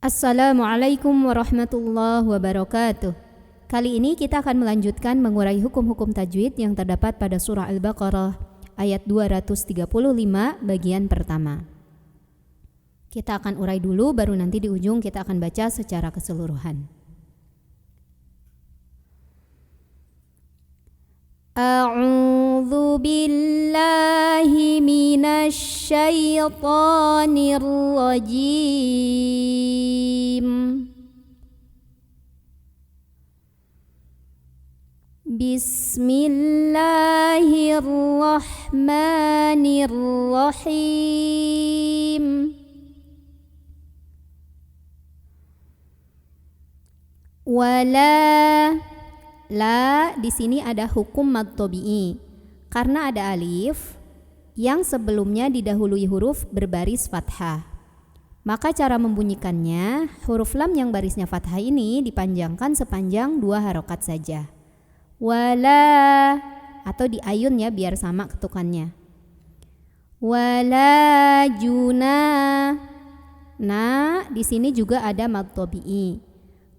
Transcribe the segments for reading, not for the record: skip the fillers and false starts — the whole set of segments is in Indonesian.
Assalamualaikum warahmatullahi wabarakatuh. Kali ini kita akan melanjutkan mengurai hukum-hukum tajwid yang terdapat pada surah Al-Baqarah ayat 235 bagian pertama. Kita akan urai dulu, baru nanti di ujung kita akan baca secara keseluruhan. A'udzu billahi minasy syaithanir rajim. Bismillahirrahmanirrahim. Wala, la di sini ada hukum mad tabi'i karena ada alif yang sebelumnya didahului huruf berbaris fathah. Maka cara membunyikannya, huruf lam yang barisnya fathah ini dipanjangkan sepanjang 2 harokat saja. Wala, atau diayun ya biar sama ketukannya. Wala juna. Nah, di sini juga ada mad tabi'i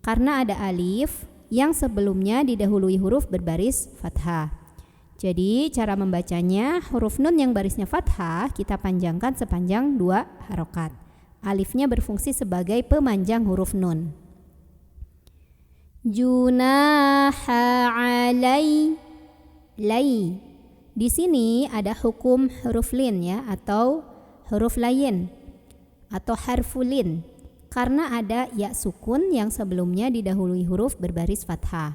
karena ada alif yang sebelumnya didahului huruf berbaris fathah. Jadi cara membacanya, huruf nun yang barisnya fathah kita panjangkan sepanjang 2 harokat. Alifnya berfungsi sebagai pemanjang huruf nun. Junaha alai, lai. Di sini ada hukum huruf lin ya, atau huruf lain atau harfulin. Karena ada ya sukun yang sebelumnya didahului huruf berbaris fathah.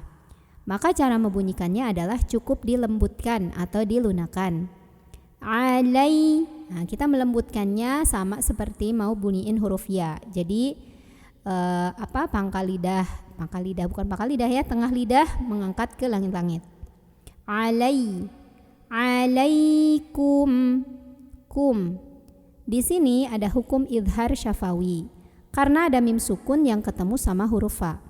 Maka cara membunyikannya adalah cukup dilembutkan atau dilunakan. Alai. Nah, kita melembutkannya sama seperti mau bunyiin huruf ya. Jadi pangkal lidah bukan pangkal lidah ya, tengah lidah mengangkat ke langit-langit. Alai. Alaikum. Kum. Di sini ada hukum idhar syafawi. Karena ada mim sukun yang ketemu sama huruf fa.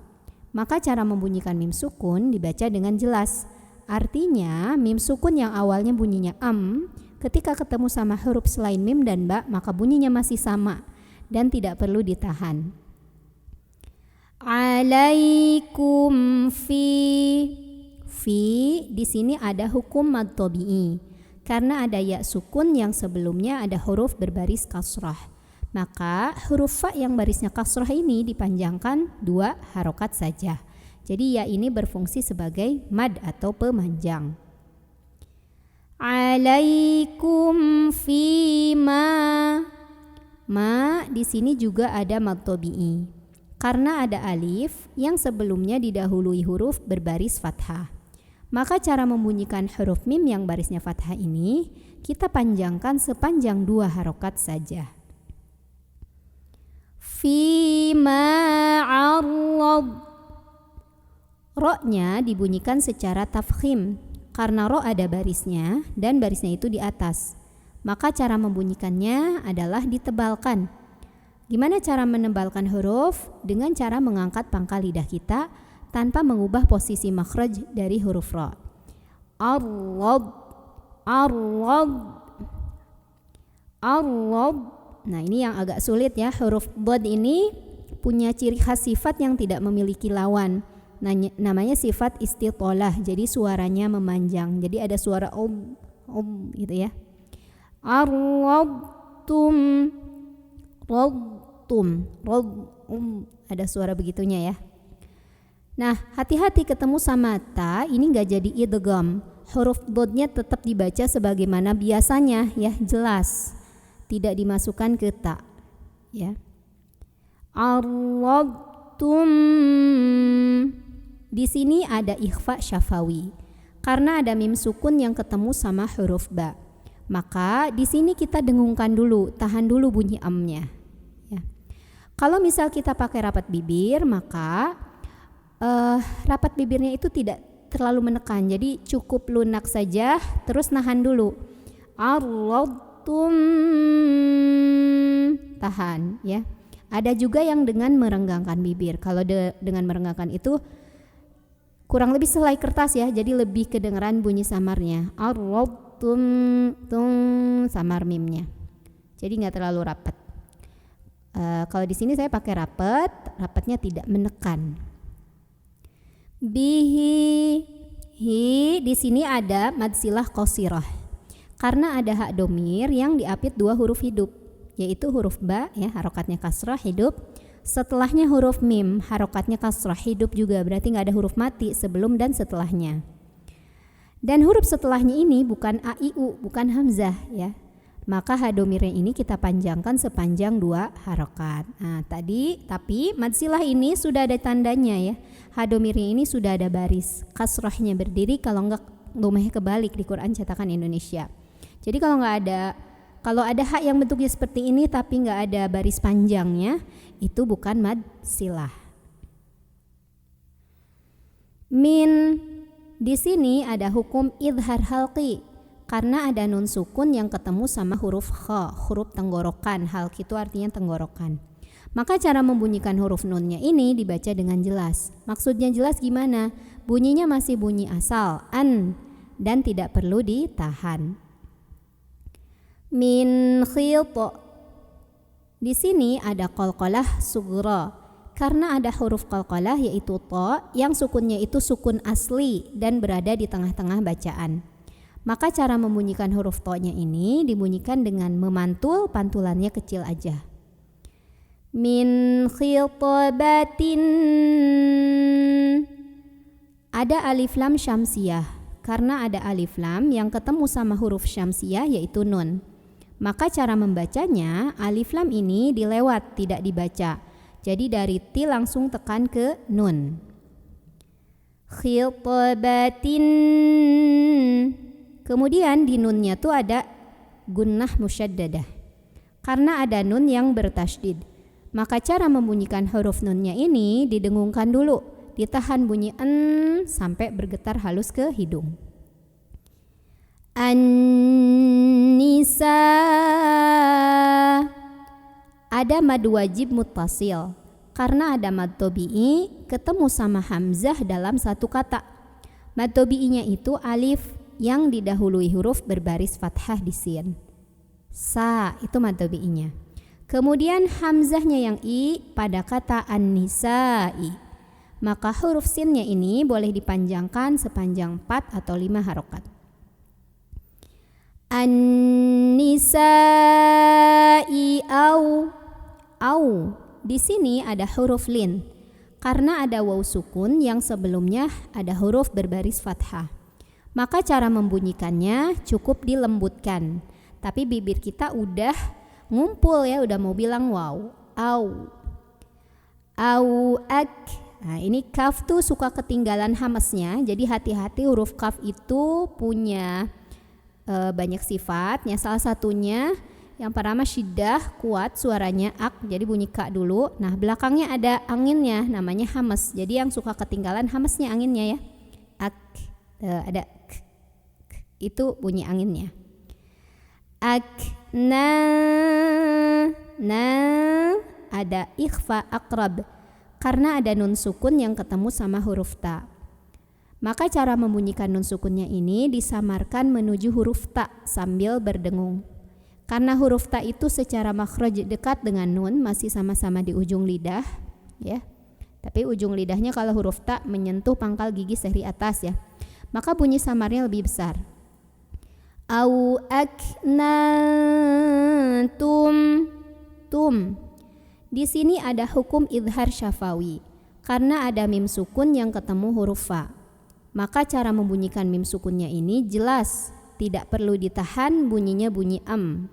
Maka cara membunyikan mim sukun dibaca dengan jelas. Artinya mim sukun yang awalnya bunyinya ketika ketemu sama huruf selain mim dan ba, maka bunyinya masih sama dan tidak perlu ditahan. Alaikum fi di sini ada hukum mad tabi'i. Karena ada ya sukun yang sebelumnya ada huruf berbaris kasrah. Maka huruf fa yang barisnya kasrah ini dipanjangkan 2 harokat saja. Jadi ya ini berfungsi sebagai mad atau pemanjang. Alaikum fima. Ma di sini juga ada mad tabi'i. Karena ada alif yang sebelumnya didahului huruf berbaris fathah. Maka cara membunyikan huruf mim yang barisnya fathah ini kita panjangkan sepanjang 2 harokat saja. Fima arrad. Ro-nya dibunyikan secara tafkhim karena ro ada barisnya dan barisnya itu di atas. Maka cara membunyikannya adalah ditebalkan. Gimana cara menebalkan huruf? Dengan cara mengangkat pangkal lidah kita tanpa mengubah posisi makhraj dari huruf ro. Arrad. Arrad. Arrad. Nah, ini yang agak sulit ya. Huruf dhad ini punya ciri khas sifat yang tidak memiliki lawan. Namanya sifat istitolah. Jadi suaranya memanjang. Jadi ada suara gitu ya. Arradtum. Radtum. Ada suara begitunya ya. Nah, hati-hati ketemu sama ta, ini gak jadi idgham. Huruf dhadnya tetap dibaca sebagaimana biasanya ya, jelas. Tidak dimasukkan ke ta ya. Arradtum. Di sini ada ikhfa syafawi karena ada mim sukun yang ketemu sama huruf ba. Maka di sini kita dengungkan dulu, tahan dulu bunyi amnya ya. Kalau misal kita pakai rapat bibir, maka rapat bibirnya itu tidak terlalu menekan. Jadi cukup lunak saja, terus nahan dulu. Arradtum. Tahan ya. Ada juga yang dengan merenggangkan bibir. Kalau dengan merenggangkan itu kurang lebih selai kertas ya, jadi lebih kedengeran bunyi samarnya. Arradtum, samar mimnya. Jadi nggak terlalu rapat. Kalau di sini saya pakai rapet, rapetnya tidak menekan. Bihi, hi, di sini ada mad silah qasirah. Karena ada hak domir yang diapit dua huruf hidup, yaitu huruf ba ya, harokatnya kasrah hidup. Setelahnya huruf mim, harokatnya kasrah hidup juga, berarti nggak ada huruf mati sebelum dan setelahnya. Dan huruf setelahnya ini bukan a, i, u, bukan hamzah ya. Maka hadomirnya ini kita panjangkan sepanjang 2 harokat. Nah, tapi mad silah ini sudah ada tandanya ya. Hadomirnya ini sudah ada baris. Kasrahnya berdiri, kalau enggak domahnya kebalik di Quran cetakan Indonesia. Jadi kalau ada hak yang bentuknya seperti ini tapi enggak ada baris panjangnya, itu bukan mad silah. Min, di sini ada hukum idhar halqi. Karena ada nun sukun yang ketemu sama huruf kha, huruf tenggorokan. Halq itu artinya tenggorokan. Maka cara membunyikan huruf nunnya ini dibaca dengan jelas. Maksudnya jelas gimana? Bunyinya masih bunyi asal, an, dan tidak perlu ditahan. Min khit. Di sini ada qalqalah sughra. Karena ada huruf qalqalah yaitu ta yang sukunnya itu sukun asli dan berada di tengah-tengah bacaan. Maka cara membunyikan huruf to-nya ini dibunyikan dengan memantul, pantulannya kecil aja. Min khitabatin. Ada alif lam syamsiyah. Karena ada alif lam yang ketemu sama huruf syamsiyah yaitu nun. Maka cara membacanya, alif lam ini dilewat, tidak dibaca. Jadi dari ti langsung tekan ke nun. Khitabatin. Kemudian di nunnya tuh ada gunnah musyaddadah. Karena ada nun yang bertasydid. Maka cara membunyikan huruf nunnya ini didengungkan dulu. Ditahan bunyi an sampai bergetar halus ke hidung. An-nisa. Ada mad wajib muttasil. Karena ada mad tabi'i ketemu sama hamzah dalam satu kata. Mad tabi'inya itu alif yang didahului huruf berbaris fathah di sin. Sa itu mad tabi'inya. Kemudian hamzahnya yang i pada kata an-nisa'i. Maka huruf sinnya ini boleh dipanjangkan sepanjang 4 atau 5 harokat. An-nisa'i au. Di sini ada huruf lin. Karena ada waw sukun yang sebelumnya ada huruf berbaris fathah. Maka cara membunyikannya cukup dilembutkan. Tapi bibir kita udah ngumpul ya, udah mau bilang wow. Au ak. Nah, ini kaf tuh suka ketinggalan hamesnya. Jadi hati-hati, huruf kaf itu punya banyak sifatnya. Salah satunya yang pertama syiddah, kuat suaranya ak, jadi bunyi ka dulu. Nah, belakangnya ada anginnya namanya hames. Jadi yang suka ketinggalan hamesnya anginnya ya. Ak. Ada k, itu bunyi anginnya. Ak na ada ikhfa akrab karena ada nun sukun yang ketemu sama huruf ta. Maka cara membunyikan nun sukunnya ini disamarkan menuju huruf ta sambil berdengung. Karena huruf ta itu secara makhraj dekat dengan nun, masih sama-sama di ujung lidah ya. Tapi ujung lidahnya kalau huruf ta menyentuh pangkal gigi seri atas ya. Maka bunyi samarnya lebih besar. Au aknantum. Di sini ada hukum idhar syafawi. Karena ada mim sukun yang ketemu huruf fa. Maka cara membunyikan mim sukunnya ini jelas, tidak perlu ditahan, bunyinya bunyi am.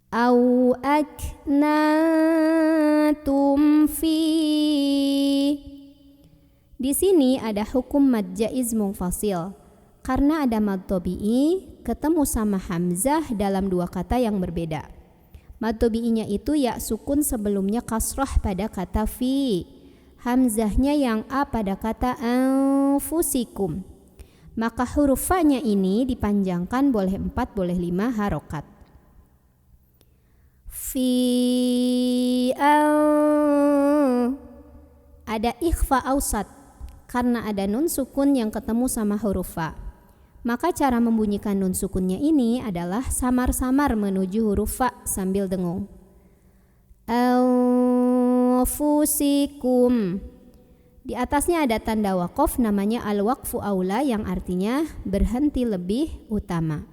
Au aknantum fi. Di sini ada hukum mad jaiz munfasil. Karena ada mad tabi'i ketemu sama hamzah dalam dua kata yang berbeda. Mad tabi'inya itu ya sukun sebelumnya kasrah pada kata fi. Hamzahnya yang a pada kata anfusikum. Maka huruf fa-nya ini dipanjangkan boleh 4 boleh 5 harokat. Fi ada ikhfa ausat. Karena ada nun sukun yang ketemu sama huruf fa. Maka cara membunyikan nun sukunnya ini adalah samar-samar menuju huruf fa sambil dengung. anfusikum. Di atasnya ada tanda waqaf namanya al-waqfu aula yang artinya berhenti lebih utama.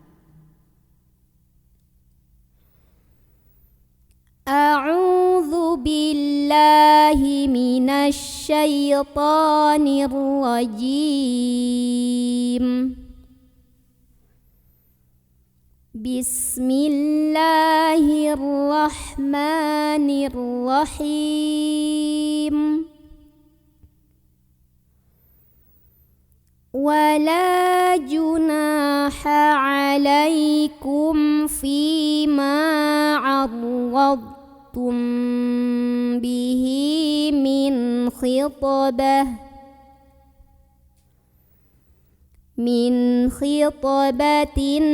A'udzu billahi minasy syaithanir rajim. Bismillahirrahmanirrahim. Wala junaha alaikum fima 'arradtum bihi min khitabatin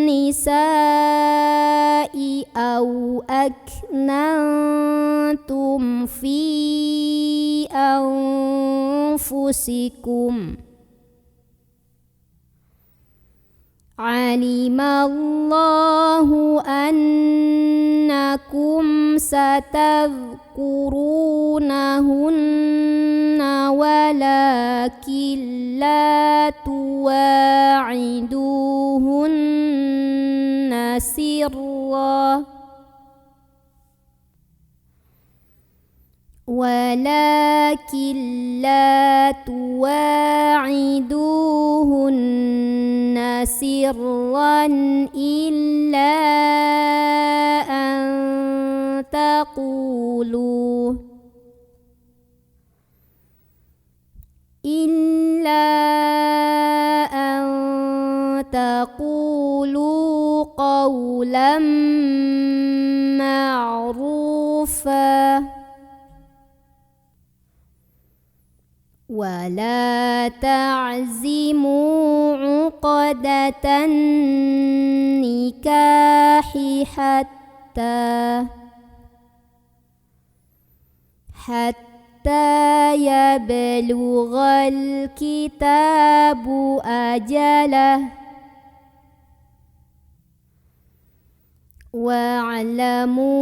nisa'i aw aknantum fi anfusikum. Alimallahu annakum satadhkurunahunna walakin la tuwa'iduhunna sirra walakin la tuwa'iduhunna sirran illa an taqulu qawlan ma'rufa wala ta'zimu 'uqdatan nikahi hatta yablughal kitabu ajalah wa'lamu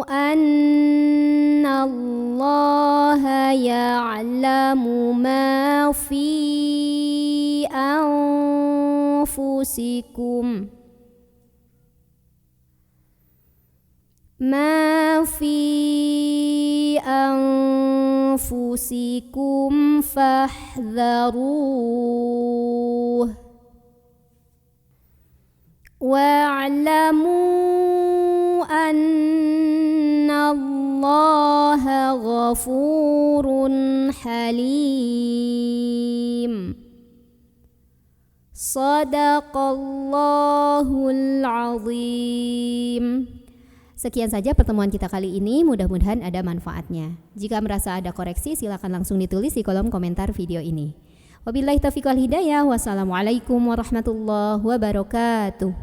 anna Allaha ya'lamu ma fi anfusikum fahdharuh wa'lamu anna Allaha ghafurun halim. Shadaqallahul azim. Sekian saja pertemuan kita kali ini, mudah-mudahan ada manfaatnya. Jika merasa ada koreksi, silakan langsung ditulis di kolom komentar video ini. Wabillahi taufiq wal hidayah. Wassalamualaikum warahmatullahi wabarakatuh.